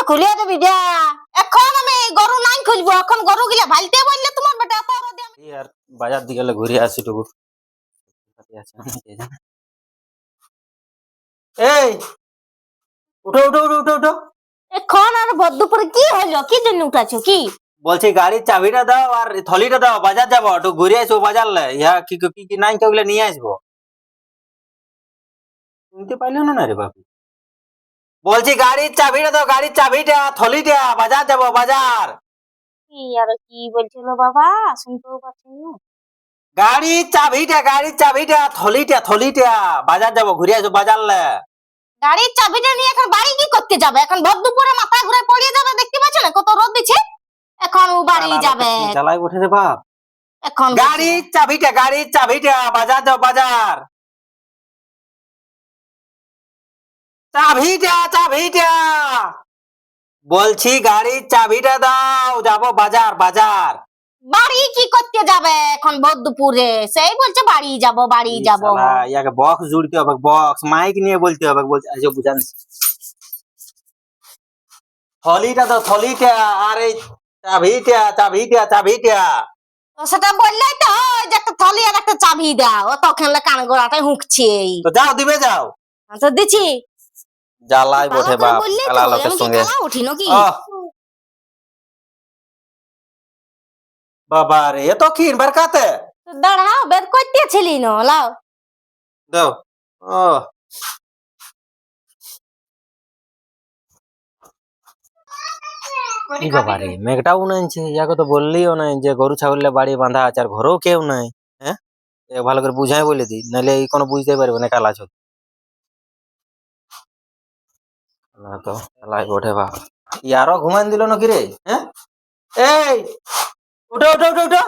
খুলিয়া দিবি যা। এখন আমি গরু নাই খুলবো, এখন গরু গিলা ভালতে বললে তোমার বেটা তো এই আর বাজার দিকে ঘুরে আসি টুকু। এই উঠো উঠো উঠো উঠো উঠো। এখন আর বদ্দুপুরে কি হলো, কি জন্য উঠাছো কি? বলছি গাড়ির চাবিটা দাও আর থলিটা দাও, বাজার যাবো একটু ঘুরে আসবো বাজার লে। ইহা কি কি কি নাই ওগুলো নিয়ে আসবো। শুনতে পাইলো না রে বাপু? বলছি গাড়ির চাবিটা দাও, গাড়ির চাবিটা থলিটা, বাজার যাবো বাজার। কি আর কি বলছিল বাবা, শুনতেও পাচ্ছি না। গাড়ির চাবিটা থলিটা থলিটা, বাজার যাবো ঘুরে আসবো বাজার লে। গাড়ির চাবিটা নিয়ে এখন বাড়ি কি করতে যাবে? এখন বদ্দুপুরে মাথা ঘুরে পড়িয়ে যাবে, দেখতে পাচ্ছ না কত রোদ দিচ্ছে। এখন ও বাড়ি যাবে। জ্বালাই উঠে রে বাপ। এখন গাড়ির চাবিটা বাজার যাও বাজার। চাবিটা বলছি গাড়ির চাবিটা দাও, যাবো বাজার বাজার। বাড়ি কি করতে যাবে এখন বদ্দুপুরে? সেই বলছে বাড়ি যাব বাড়ি যাব। ইয়াকে বক্স জুড়তে হবে, বক্স মাইক নিয়ে বলতে হবে। বলছে আচ্ছা বুঝান। থলিটা দাও থলিটা, আর এই চাবিটা। তো সেটা বললেই তো হয় যে একটা থলি আর একটা চাবি দাও, তো ওখানে কান গোড়াটাই হুঁকছে। তো যাও দিবে যাও। তো দিচ্ছি। জ্বালাই বটে বাপ, বললেই তো কালা হয়, লোকের আমি কি সঙ্গে। কালা উঠি নাকি? বাবা রে, এ তো কি বারকাতে দাঁড়াও, বের করতেছিলি না লাও। দাও। ও কি বাবা রে, মেঘটাও নাইছে। ইয়াকে তো বললিও নাই যে গরু ছাগলের বাড়ি বাঁধা আছে আর ঘরেও কেউ নাই। হ্যাঁ, ভালো করে বুঝাই বলে দি, নাহলে এই কোনো বুঝতে পারবে না কালা চোখ। না তো লাই বটে বাপ। ইয়ারও ঘুমান দিল নাকি রে? হ্যাঁ, এই উঠো উঠো উঠো উঠো।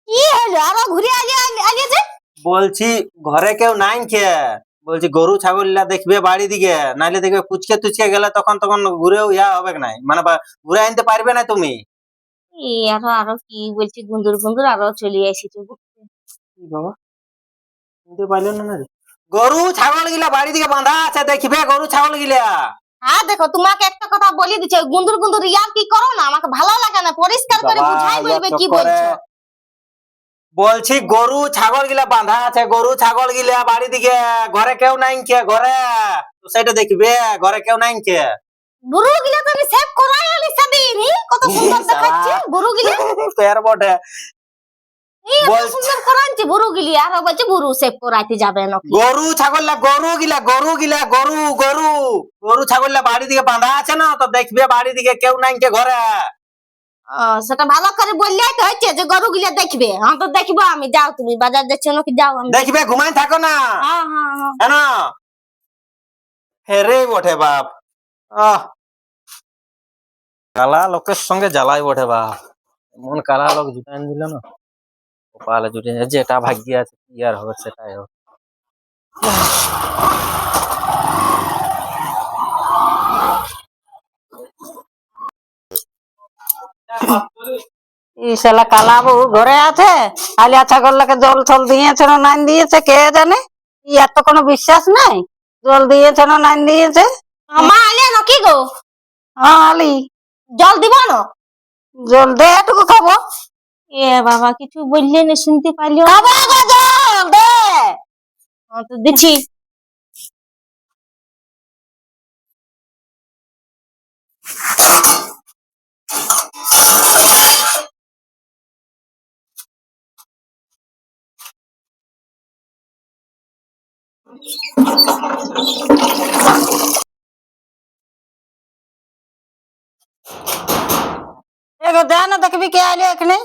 কি হলো আবার ঘুরে আগে আগে যে? বলছি ঘরে কেউ নাই খেয়ে। বলছি গরু ছাগলরা দেখবে বাড়ি দিকে, নাইলে দেখবে কুচকে তুচকে গেলে তখন তখন ঘুরেও ইয়া হবে নাই, মানে ঘুরে আনতে পারবে না তুমি। আরো আরো কি বলছি, গুন্দুর গুন্দুর আরো চলে এসেছে। বাবা শুনতে পাইল না রে? গরু ছাগল গিলা বাড়ি দিকে বাঁধা আছে, দেখবে গরু ছাগল গিলা। হ্যাঁ দেখো, তোমাকে একটা কথা বলি দিচ্ছে, গুন্দুর গুন্দুর ইয়ার কি করো না, আমাকে ভালো লাগে না। পরিষ্কার করে বুঝাই বলবে কি বলছো। বলছি গরু ছাগল গিলা বাঁধা আছে, গরু ছাগল গিলা বাড়ি দিকে, ঘরে কেউ নাই কে ঘরে। তো সেটা দেখবে ঘরে কেউ নাই কে। বুড়ো গিলা তো আমি সেভ করাই আলি সেদিন, কত সুন্দর দেখাচ্ছে বুড়ো গিলা। তের বটে বল সুন্দর করাচ্ছে বুড়ো গিলি, আর বলছে বুড়ো সেভ করাইতে যাবে না। গরু ছাগললা গরু ছাগললা বাড়ি দিকে বাঁধা আছে না, তো দেখবে বাড়ি দিকে কেউ নাই কে ঘরে। সেটা ভালো করে বললেই তো হচ্ছে যে গরু গিলা দেখবে। হ্যাঁ তো দেখবো আমি, যাও তুমি বাজার যাচ্ছ নাকি যাও। আমি দেখবে ঘুমাই থাকো না। হ্যাঁ হ্যাঁ হ্যাঁ হ্যাঁ না হেরে বটে বাপ। কালা লোকের সঙ্গে জ্বালাই বটে বাপ। এমন কালা লোক জুটান দিল না, কপালে জুটে যেটা ভাগ্যে আছে কি আর হবে সেটাই হবে। শালা কালা বউ ঘরে আছে, আলিয়া ছাগলকে জল থল দিয়েছে না নাই দিয়েছে কে জানে। ইয়ার তো কোনো বিশ্বাস নাই, জল দিয়েছে না নাই দিয়েছে। মা আলিয়া নাকি গো? হ্যাঁ আলি, জল দিব না? জল দে, এটুকু খাবো। এ বাবা কিছু বললে না, শুনতে পাইলো জল দে। তো দিচ্ছি। জানো দেখবি কে আইলো এখানে?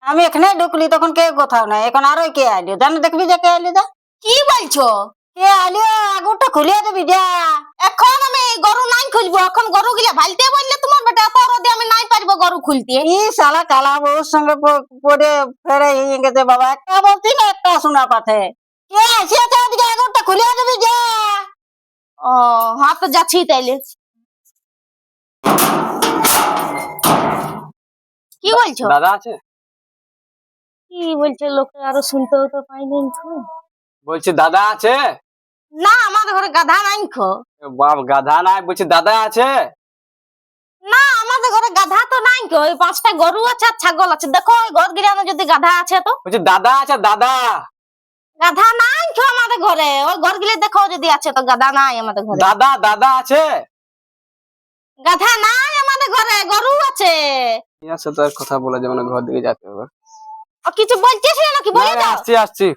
আমি এখানে ঢুকলি তখন কে কোথাও নাই, এখন আরো কে আইলো জানো দেখবি যে কে আইলো। যা কি বলছো? কে আইলো আগুটা খুলিয়ে দিবি যা। এখন আমি গরু নাই খুলবো, এখন গরু গিলা ভালতে বললে তোমার বেটা এত রোদে আমি নাই পারবো গরু খুলতে। ই শালা কালা বউর সঙ্গে পড়ে ফেরে হয়ে গেছে বাবা, একটা বলছি না একটা শোনা পাথে। কে আসিয়াছে ওদিকে আগুটা খুলিয়ে দিবি যা। ও হ্যাঁ তো যাচ্ছি তাইলে। কি বলছো? দাদা আছে? কি বলছে লোকে, আরো শুনতেও তো পাইনি। বলছি দাদা আছে? না আমার ঘরে গাধা নাই খো। বাপ গাধা নাই, বলছি দাদা আছে? না আমাদের গাধা তো নাই কো, ওই 5টা গরু আছে আর ছাগল আছে। দেখো ওই ঘর গিরানো যদি গাধা আছে তো। বলছি দাদা আছে দাদা। গাধা নাই কো আমাদের ঘরে, ওই ঘর গিলে দেখো যদি আছে তো। গাধা নাই আমাদের ঘরে। দাদা দাদা আছে। গাধা নাই আমাদের ঘরে, গরু আছে। ইয়ার সাথে আর কথা বলা যাবে না, ঘর দিকে যেতে হবে। ও কিছু বলছিস নাকি বলে না, দাও। আসছি আসছি।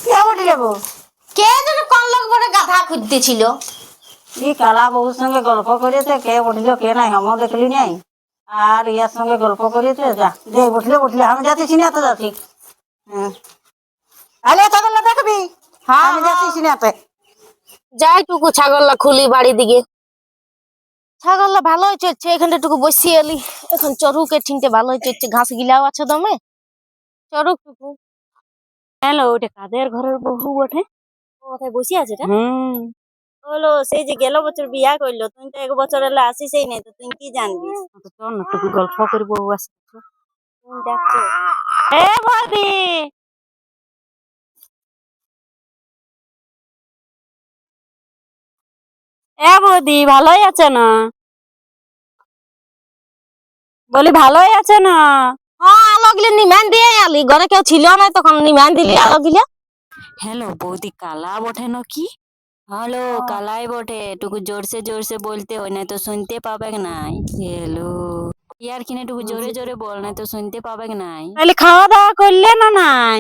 কে বলি যাবো? কে যেন কোন লোক বড় গাধা খুঁজতেছিল। এই কালা বউর সঙ্গে গল্প করেছে, কে উঠলো কে নাই আমার দেখলি নাই। আর ইয়ার সঙ্গে গল্প করেছে, যা যে উঠলে উঠলে আমি যাচ্ছি না তো যাচ্ছি। আলে ছাগল দেখবি? হ্যাঁ আমি যাচ্ছি না। যাই টুকু ছাগললা খুলি বাড়ি দিকে। ছাগললা ভালোই চলছে, এখানটা টুকু বসিয়ে এলি। এখন চরুকে ঠিনতে ভালোই চলছে, ঘাস গিলাও আছে দমে। চরুক টুকু। হ্যালো, ওটা কাদের ঘরের বহু বটে? ও কোথায় বসে আছে এটা? হলো সেই যে গেল বছর বিয়া করলো, তুই তো 1 বছর এলে আসিসই নাই, তো তুই কি জানবি? চল না টুকু গল্প করি, বউ আসছে। ডাকছে এ বৌদি। এ বৌদি ভালোই আছে না? বলি ভালোই আছে না? হ্যাঁ, আলো গিলে নিমান দিয়ে আলি, ঘরে কেউ ছিল না তখন নিমান দিলি আলো গিলে। हेलो बौदी काला बोटे न की हेलो कालाई बोटे टुकु जोर से बोलते हो नहीं तो सुनते पावे नहीं हेलो यार किने टुकु जोरे जोरे बोल नहीं तो सुनते पावे नहीं তাহলে খাওয়া দাওয়া করলে না নাই?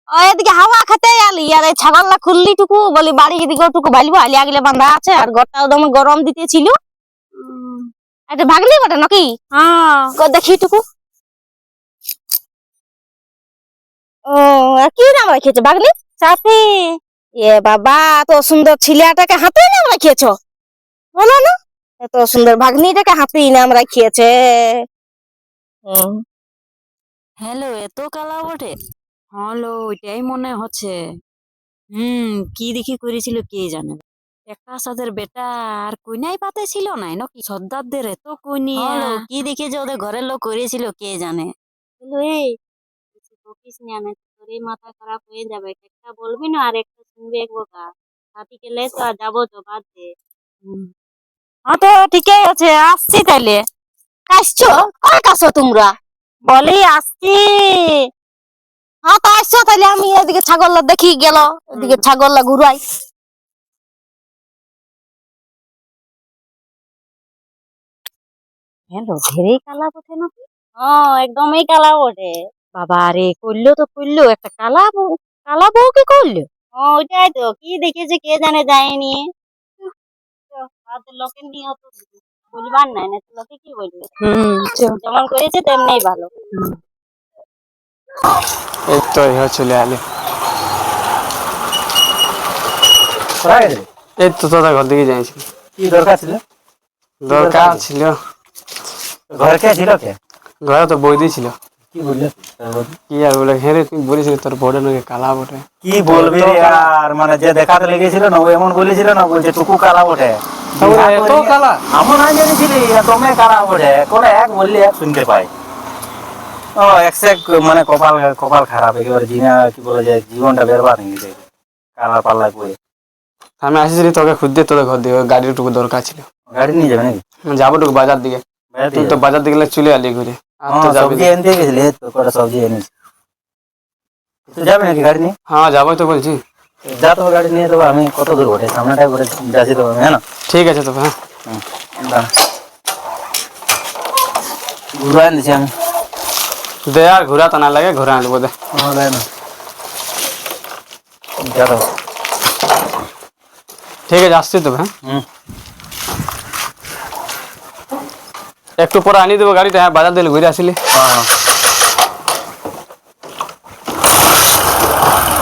ও এদিকে হাওয়া খেতে আলি, আর এই ছাগললা খুললি টুকু বলি বাড়ি এদিকে টুকু বালিব আলি আগলে বাঁধা আছে, আর ঘরটাও দমে গরম দিতেছিল। এটা ভাগলি বটে নাকি? হ্যাঁ দেখি টুকু। ও কি নাম রেখেছে ভাগলি? সাফি। এ বাবা, এত সুন্দর ছেলেটাকে হাতে নাম রাখিয়েছ, বলো না? এত সুন্দর ভাগ্নিটাকে হাতে নাম রাখিয়েছে। हेलो ए तो काला बोटे हेलो ওইটাই মনে হচ্ছে কি দেখি করেছিল কে জানে একটা সাদের বেটা আর কইনাই পাতে ছিল নাই নাকি সর্দারদের এত কইনিয়া কি দেখে যে ওদের ঘরের লোক করেছিল কে জানে এই বকিস না, না তোর এই মাথা খারাপ হয়ে যাবে। একটা বলবি না আর একটা শুনবি এক বোকা। হাতি গেলে তো আর যাবো তো, বাদ দে। হ্যাঁ তো ঠিকই আছে, আসছি তাইলে। আসছো? কয় কাছো তোমরা? বলি আসছি। হ্যাঁ তো আসছো তাইলে, আমি এদিকে ছাগললা দেখি গেল, এদিকে ছাগললা ঘুরাই। হ্যালো, ঢেরেই কালা বটে নাকি? হ্যাঁ একদমই কালা বটে। বাবা রে, করলো তো করলো, একটা কালা বউ, কালা বউ কি করলো? ওইটাই তো, কি দেখেছে কে জানে, যায়নি। লোকের নিয়ে তো বলবার নাই, না তো লোকে কি বলবে। যেমন করেছে তেমনি ভালো। এই তো ইহা চলে আলে। এই তো দাদা ঘর দিকে যাইছি। কি দরকার ছিল? দরকার ছিল। ঘরে কে ছিল? কে ঘরে তো বৌদি ছিল। কি বললে? কি আর বলে, হ্যাঁ রে তুই বলেছিলি তোর বড় নাকি কালা বটে। কি বলবি রে আর, মানে যে দেখাতে লেগেছিল না ও এমন বলেছিল না, বলছে টুকু কালা বটে। এত কালা আমার নাই জানিছিলি তুমি কালা বটে, কোন এক বললি এক শুনতে পাই। ও এক মানে কপাল কপাল খারাপ একেবারে, জিনা কি বলে যে জীবনটা বেরবাদ হয়ে গেছে কালা পাল্লা করে। আমি আসিছিলি তোকে খুঁজতে, তোদের ঘর দিকে গাড়ির টুকু দরকার ছিল। গাড়ি নিয়ে যাবে নাকি? যাবো টুকু বাজার দিকে। তুই তো বাজার দিকে চলে আলি ঘুরে। আর তো যাবি সবজি এনতে গেছিলি তো, কটা সবজি এনেছিস। তুই যাবি নাকি গাড়ি নিয়ে? হ্যাঁ যাবোই তো বলছি। যা তো গাড়ি নিয়ে দেবো, আমি কত দূর বটে সামনেটাই করে যাচ্ছি তো, হ্যাঁ না? ঠিক আছে তো, হ্যাঁ ঘুরে আনছি আমি। দে আর ঘোরা তো না লাগে, ঘোরা আনবো দে। না যা তো। ঠিক আছে আসছি তো, হ্যাঁ হুম। একটু পরে আনি দেবো গাড়িটা। হ্যাঁ বাজার দিলে ঘুরে আসিলি। হ্যাঁ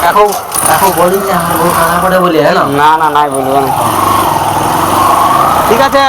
এখন এখন বলি যে আমার বউ কালা করে বলি, হ্যাঁ না? না না নাই বলবো না। ঠিক আছে।